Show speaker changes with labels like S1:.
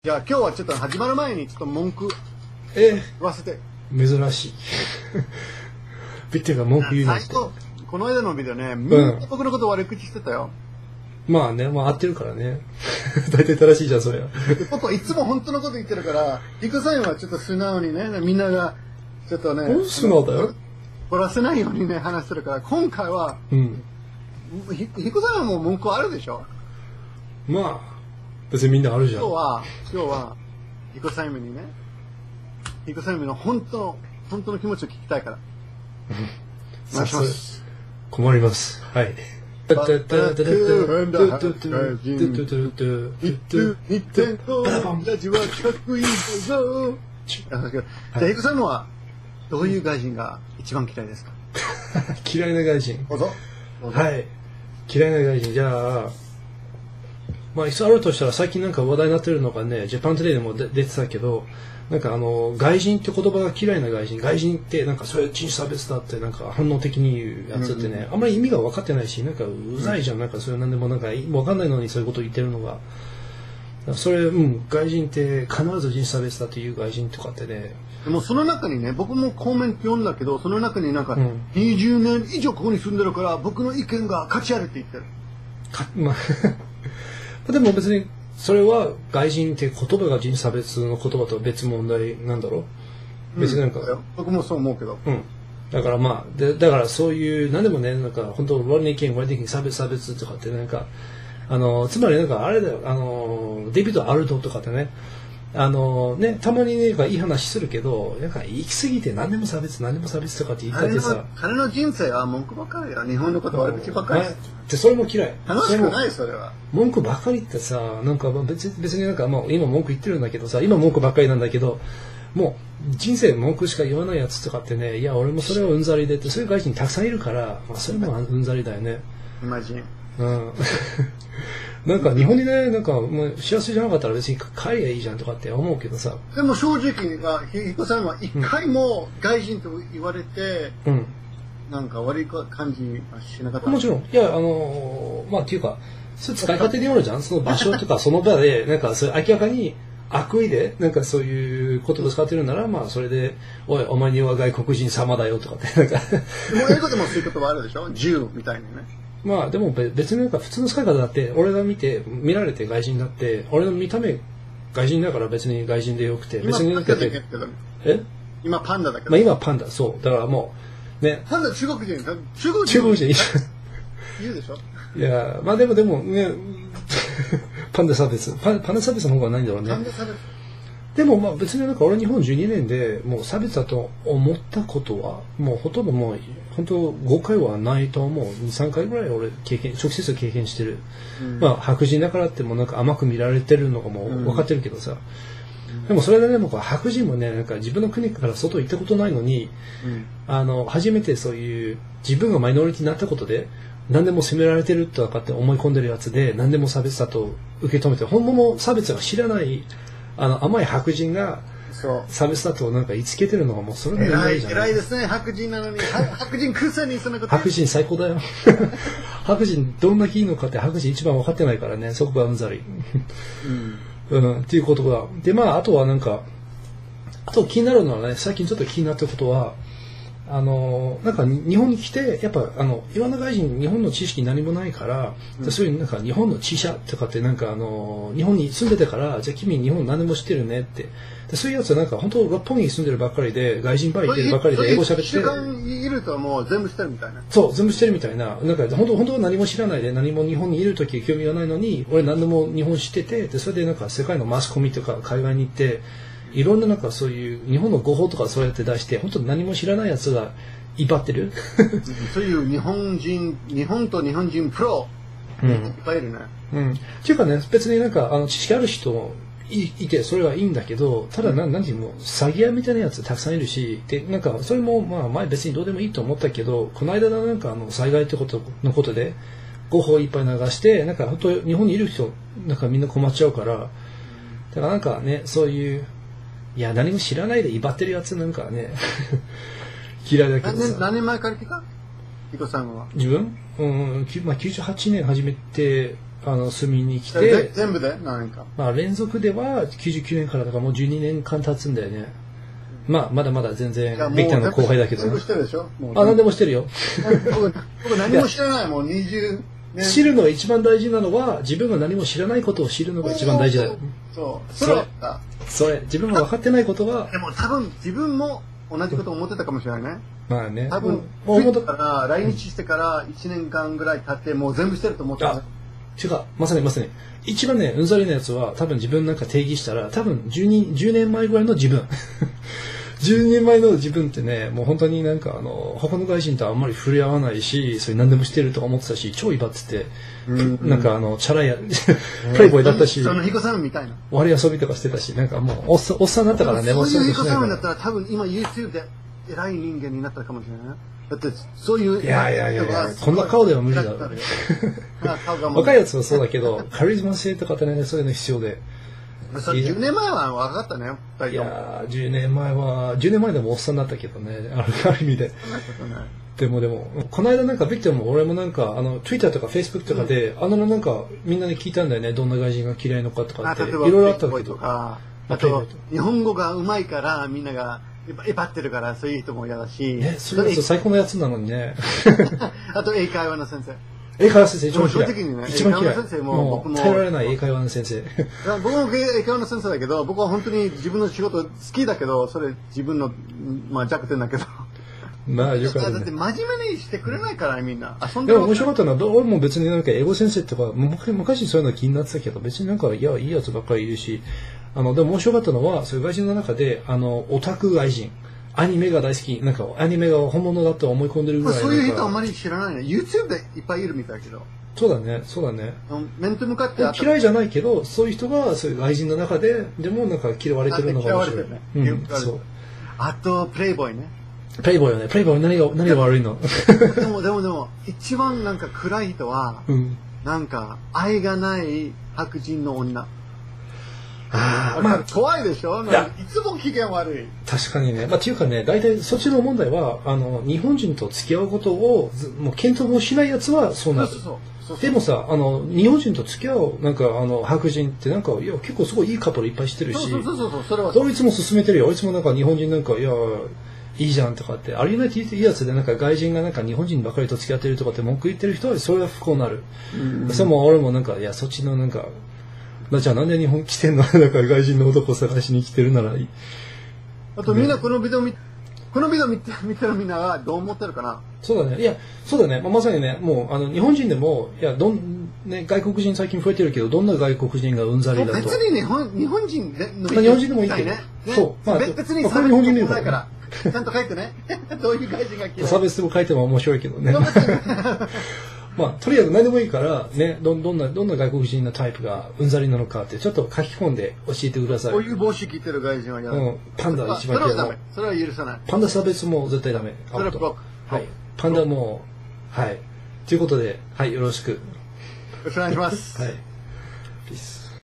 S1: じゃあ今日はちょっと始まる前にちょっと文句言わせて。
S2: 珍しい。ビッテが文句言うなんて。
S1: 最初、この間のビデオね、みんな僕のこと悪口してたよ。
S2: まあね、まあ合ってるからね。大体正しいじゃん、そりゃ。
S1: 僕はいつも本当のこと言ってるから、ヒクさんはちょっと素直にね、みんながちょっとね、
S2: 素直だよ。
S1: 怒らせないようにね、話してるから、今回は、ヒクさんはもう文句あるでしょ？
S2: まあ、別にみんなあるじゃん。
S1: 今日は、ヒクさんにね、ヒクさんの本当の気持ちを聞きたいから。お願いします。
S2: 困ります。はい。
S1: バックラジはかっこいいぞ。じゃあ、ヒクさんはどういう外人が一番嫌いですか？
S2: 嫌いな外人。
S1: どうぞ。
S2: はい。嫌いな外人。じゃあ、まあ、いつあるとしたら最近なんか話題になってるのがね、ジャパントゥデイでも出てたけど、なんか外人って言葉が嫌いな外人ってなんかそれ人種差別だってなんか反応的に言うやつってね、あんまり意味が分かってないし、なんかうざいじゃん、なんかそれなんでもなんか分かんないのにそういうこと言ってるのが。それ、外人って必ず人種差別だっていう外人とかってね。
S1: でもその中にね、僕もコメント読んだけど、その中になんか、20年以上ここに住んでるから僕の意見が価値あるって言ってる。
S2: まあ、でも別に、それは外人って言葉が人種差別の言葉とは別問題なんだろう、別になんか、
S1: 僕もそう思うけど。
S2: だからまあ、だからそういう、何でもね、なんか本当、ローニーケン、ワイディキン、差別とかってなんか、つまりなんかあれだよ、デビッド・アルドとかってね、たまにね、いい話するけど、なんか行き過ぎて何でも差別とかって言ったってさ。
S1: 彼の人生は文句ばかりだ。日本のこと悪口ばかり。
S2: それも嫌い。
S1: 楽しくない、それは。
S2: 文句ばかりってさ、なんか別になんか、まあ今文句言ってるんだけどさ、今文句ばっかりなんだけど、もう人生文句しか言わないやつとかってね、いや俺もそれはうんざりでって、そういう外人たくさんいるから、まあそれもうんざりだよね。
S1: イマジン。
S2: なんか日本にね、なんかもう幸せじゃなかったら別に帰りゃいいじゃんとかって思うけどさ。
S1: でも正直ヒコさんは一回も外人と言われて、なんか悪い感じはしなかった。
S2: もちろん。いや、まあっていうか、そういう使い方によるじゃん。その場所とかその場で、なんかそういう明らかに悪意で、なんかそういう言葉使ってるなら、まあそれで、お前には外国人様だよとかって、なんか。
S1: もう英語でもそういう言葉あるでしょ？銃みたいにね。
S2: まあでも別になんか普通の使い方だって、俺が見られて外人だって、俺の見た目外人だから別に外人でよくて、別になんか
S1: 今パンダだけど。
S2: まあ今パンダ、そう。だからもう、ね。
S1: パンダ中国人言うでしょ？
S2: いや、まあでもね、パンダ差別の方がないんだろうね。
S1: パンダ差別。
S2: でもまあ別になんか俺日本12年でもう差別だと思ったことはもうほとんどもう本当5回はないと思う。2、3回ぐらい俺直接経験してる。まあ白人だからってもなんか甘く見られてるのかも分かってるけどさ。でもそれでね、僕は白人もね、なんか自分の国から外行ったことないのに、初めてそういう自分がマイノリティになったことで何でも責められてると分かって思い込んでるやつで何でも差別だと受け止めて本物差別が知らない甘い白人が差別だとなんか言いつけてるのがもうそれが
S1: 偉いじゃない。偉いですね、白人なのに。白人くせにそんなこと。
S2: 白人最高だよ。白人どんだけいいのかって白人一番分かってないからね、そこがうんざり。っていうことだ。で、まああとはなんか、あと気になるのはね、最近ちょっと気になったことは、なんか日本に来てやっぱいろんな外人日本の知識何もないから、そういうなんか日本の知者とかってなんか日本に住んでてからじゃあ君日本何でも知ってるねってでそういうやつはなんか本当六本木に住んでるばっかりで外人ばっかりで英語喋って1
S1: 週間いるともう全部知ってるみたいな。
S2: そう全部知ってるみたいななんか本当は何も知らないで何も日本にいる時興味がないのに俺何でも日本知っててでそれでなんか世界のマスコミとか海外に行っていろんななんかそういう日本の語法とかそうやって出して本当に何も知らないやつが威張ってる
S1: そういう日本と日本人プロいっぱいいるね。
S2: っていうかね別になんか知識ある人いてそれはいいんだけどただなんていうの詐欺屋みたいなやつたくさんいるしでなんかそれもまあ前別にどうでもいいと思ったけどこの間のなんか災害ってことで語法いっぱい流してなんか本当日本にいる人なんかみんな困っちゃうからだからなんかねそういういや何も知らないで威張ってるやつなんかね嫌いだけどさ
S1: 何年前から来たヒコさんは。
S2: 自分まあ、98年初めて、住みに来て、
S1: 全部で何年か。
S2: まあ、連続では99年からだからもう12年間経つんだよね。まあ、まだまだ全然、ビクターの後輩だけどね。
S1: 全部してるでしょ
S2: 何でもしてるよ。
S1: 僕何も知らない、もう20年。
S2: 知るのが一番大事なのは、自分が何も知らないことを知るのが一番大事だよ。
S1: そう。
S2: それ、自分が分かってないことは。
S1: でも多分自分も同じことを思ってたかもしれないね。
S2: まあね。
S1: 多分、思ったから、来日してから1年間ぐらい経って、もう全部してると思った。
S2: 違う、まさに。一番ね、うんざりなやつは、多分自分なんか定義したら、多分10年前ぐらいの自分。10年前の自分ってね、もう本当になんか他の外人とあんまり触れ合わないし、それ何でもしてるとか思ってたし、超威張ってて、なんかチャラいプレイボーイだったし、
S1: そのヒコさんみたいな。
S2: 割り遊びとかしてたし、なんかもうおっさんだったからね、
S1: そういうヒコさんだったら多分今 YouTube で偉い人間になったかもしれない。だってそういう。
S2: いや、こんな顔では無理だろ。若いやつはそうだけど、カリスマ性とかってね、そういうの必要で。
S1: 10年前は分かったね。
S2: いやー、10年前でもおっさんだったけどね、ある意味で。でも、この間なんかビクターも俺もなんか、Twitter とか Facebook とかで、なんかみんなに聞いたんだよね、どんな外人が嫌いのかとかって。いろいろあったけど。
S1: あと、日本語が上手いからみんなが威張ってるからそういう人も嫌だし。
S2: それ最高のやつなのにね。
S1: あと英会話の先生。
S2: 英会話先生一番嫌い。
S1: 一番嫌い。
S2: もう耐えられない英会話の先生。
S1: 僕も英会話の先生だけど、僕は本当に自分の仕事好きだけど、それ自分の、まあ、弱点だけど。
S2: まあ、よくある、ね。
S1: だって真面目にしてくれないから、みんな。
S2: でも面白かったのは、俺も別になんか英語先生とか、昔そういうの気になってたけど、別になんか、いいやつばっかりいるし、でも面白かったのは、そういう外人の中で、オタク外人。アニメが大好き、なんかアニメが本物だと思い込んでるぐらい。
S1: そういう人あんまり知らないね。YouTube でいっぱいいるみたいけど。
S2: そうだね。
S1: 面と向かって
S2: 嫌いじゃないけど、そういう人がそういう外人の中で、でもなんか嫌われてるのが面白い。そう。
S1: あと、プレイボーイね。
S2: プレイボーイよね。プレイボーイ何が悪いの
S1: でも、一番なんか暗い人は、なんか愛がない白人の女。まあ、怖いでしょ。いつも機嫌悪い。
S2: 確かにね。っていうかね、大体そっちの問題は、日本人と付き合うことを、もう検討もしないやつはそうなる。でもさ、日本人と付き合う、なんか、白人ってなんか、いや、結構すごいいいカップルいっぱいしてるし、
S1: それは。
S2: いつも勧めてるよ。いつもなんか日本人なんか、いや、いいじゃんとかって、ありえないっていいやつで、なんか外人がなんか日本人ばかりと付き合ってるとかって文句言ってる人は、それは不幸になる。それも俺もなんか、いや、そっちのなんか、じゃあなんで日本来てんのだから外人の男を探しに来てるならいい。
S1: あとみんなこのビデオ見てるみんなはどう思ってるかな。
S2: そうだね。いや、そうだね。まさにね、もう日本人でも、いや、外国人最近増えてるけど、どんな外国人がうんざりだと。
S1: 別に日本人で
S2: もいいけど。そう。
S1: 別に差別もないから。ちゃんと書いてね。どういう外人が嫌い。
S2: 差別も書いても面白いけどね。とりあえず何でもいいからね、どんな外国人のタイプがうんざりなのかってちょっと書き込んで教えてください。
S1: こういう帽子着てる外人は嫌だ。
S2: パンダ一番嫌い。
S1: それは許さない。
S2: パンダ差別も絶対ダメ。
S1: それはブロック。
S2: はい。パンダもはい。ということで、はい、よろしく。よ
S1: ろしくお願いします。
S2: はい。ピース。